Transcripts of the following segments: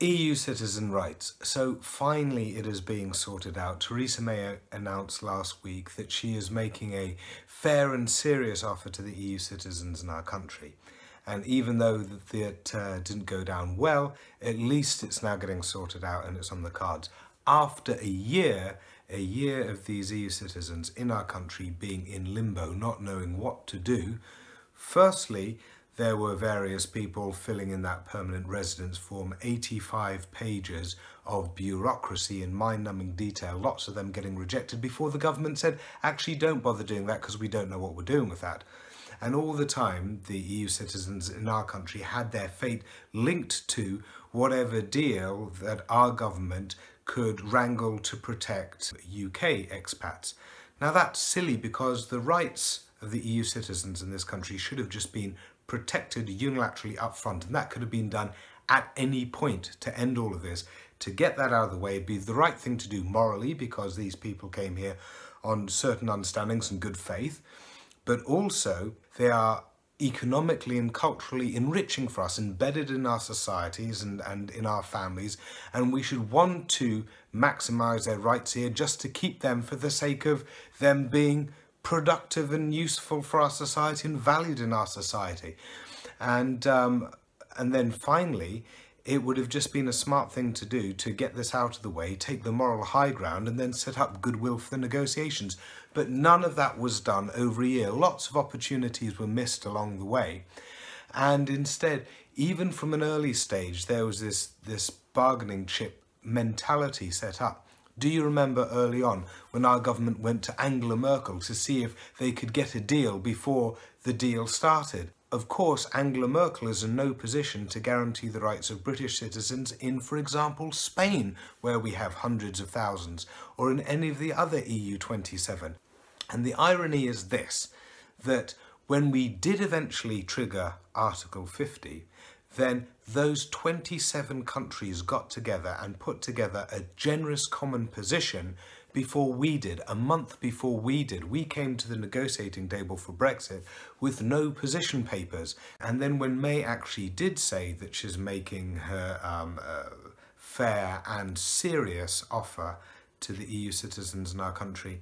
EU citizen rights. So finally it is being sorted out. Theresa May announced last week that she is making a fair and serious offer to the EU citizens in our country. And even though that didn't go down well, at least it's now getting sorted out and it's on the cards. After a year of these EU citizens in our country being in limbo, not knowing what to do, firstly, there were various people filling in that permanent residence form, 85 pages of bureaucracy in mind-numbing detail, lots of them getting rejected before the government said, actually don't bother doing that because we don't know what we're doing with that. And all the time, the EU citizens in our country had their fate linked to whatever deal that our government could wrangle to protect UK expats. Now that's silly because the rights of the EU citizens in this country should have just been protected unilaterally up front, and that could have been done at any point to end all of this. To get that out of the way would be the right thing to do morally because these people came here on certain understandings and good faith, but also they are economically and culturally enriching for us, embedded in our societies and in our families, and we should want to maximise their rights here just to keep them for the sake of them being productive and useful for our society and valued in our society. And then finally, it would have just been a smart thing to do to get this out of the way, take the moral high ground and then set up goodwill for the negotiations. But none of that was done over a year. Lots of opportunities were missed along the way. And instead, even from an early stage, there was this bargaining chip mentality set up. Do you remember early on when our government went to Angela Merkel to see if they could get a deal before the deal started? Of course, Angela Merkel is in no position to guarantee the rights of British citizens in, for example, Spain, where we have hundreds of thousands, or in any of the other EU 27. And the irony is this, that when we did eventually trigger Article 50, then those 27 countries got together and put together a generous common position before we did, a month before we did. We came to the negotiating table for Brexit with no position papers. And then when May actually did say that she's making her fair and serious offer to the EU citizens in our country,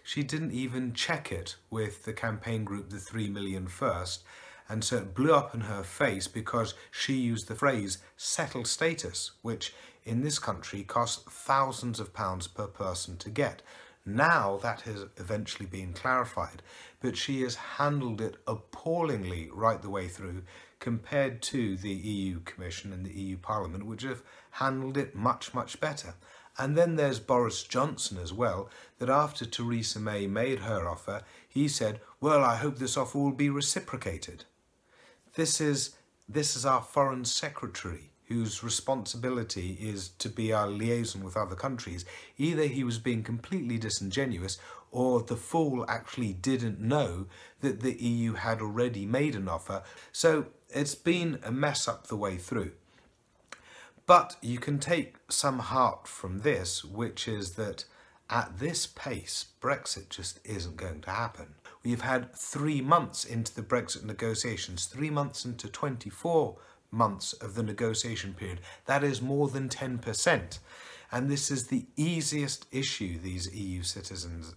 she didn't even check it with the campaign group, the 3 Million First. And so it blew up in her face because she used the phrase settled status, which in this country costs thousands of pounds per person to get. Now that has eventually been clarified, but she has handled it appallingly right the way through compared to the EU Commission and the EU Parliament, which have handled it much, much better. And then there's Boris Johnson as well, that after Theresa May made her offer, he said, well, I hope this offer will be reciprocated. This is our Foreign Secretary, whose responsibility is to be our liaison with other countries. Either he was being completely disingenuous, or the fool actually didn't know that the EU had already made an offer. So it's been a mess up the way through. But you can take some heart from this, which is that at this pace, Brexit just isn't going to happen. We've had 3 months into the Brexit negotiations, 3 months into 24 months of the negotiation period. That is more than 10%. And this is the easiest issue these EU citizens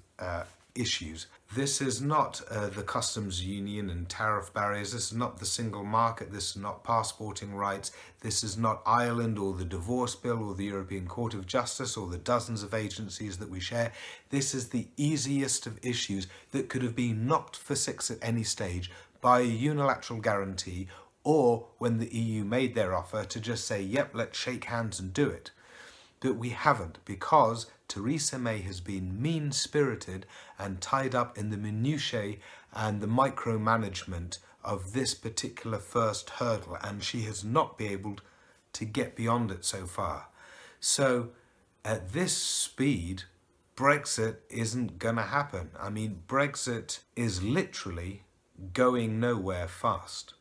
issues. This is not the customs union and tariff barriers. This is not the single market. This is not passporting rights. This is not Ireland or the divorce bill or the European Court of Justice or the dozens of agencies that we share. This is the easiest of issues that could have been knocked for 6 at any stage by a unilateral guarantee, or when the EU made their offer to just say, yep, let's shake hands and do it. But we haven't, because Theresa May has been mean-spirited and tied up in the minutiae and the micromanagement of this particular first hurdle, and she has not been able to get beyond it so far. So at this speed, Brexit isn't going to happen. I mean, Brexit is literally going nowhere fast.